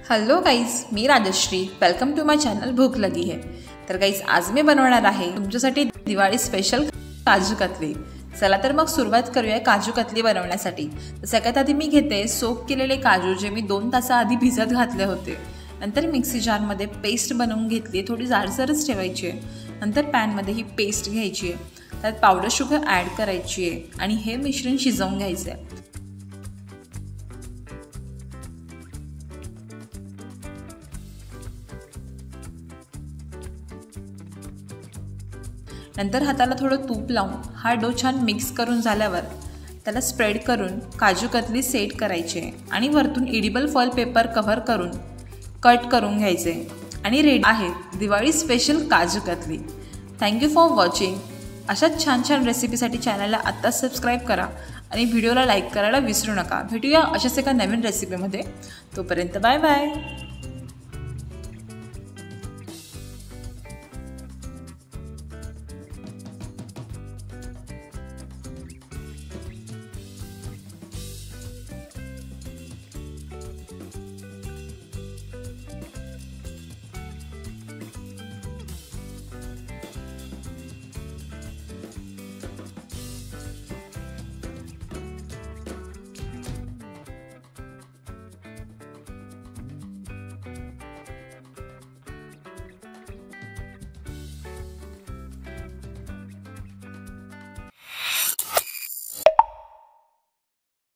Hello guys, मी Rajshri. Welcome to my channel भूक लगी है। तर गाइस, आज मी बनवणार आहे तुमच्यासाठी दिवाळी स्पेशल काजू कतली। चला तर मग सुरुवात करूया काजू कतली बनवण्यासाठी। तर सगळ्यात आधी मी घेते सोक केलेले काजू, जे मी 2 तासाआधी भिजत घातले होते। नंतर मिक्सी जारमध्ये पेस्ट बनवून घेतली, थोडी जाडसरच ठेवायची आहे। नंतर पॅनमध्ये ही पेस्ट घ्यायची आहे, त्यात पावडर शुगर ॲड करायची आहे आणि हे मिश्रण शिजवून घ्यायचं आहे। नंतर हाताला थोडं तूप लावून हा डो छान मिक्स करून झाल्यावर त्याला स्प्रेड करून काजू कतली सेट करायचे आणि वरतून एडिबल फॉइल पेपर कव्हर करून कट करून घ्यायचे आणि रेडी आहे Diwali special kaju katli. Thank you for watching. अशाच छान छान रेसिपीसाठी चॅनलला आत्ताच सबस्क्राईब करा आणि व्हिडिओला लाईक करायला विसरू नका। भेटूया अशाच एका नवीन रेसिपीमध्ये। तोपर्यंत बाय बाय।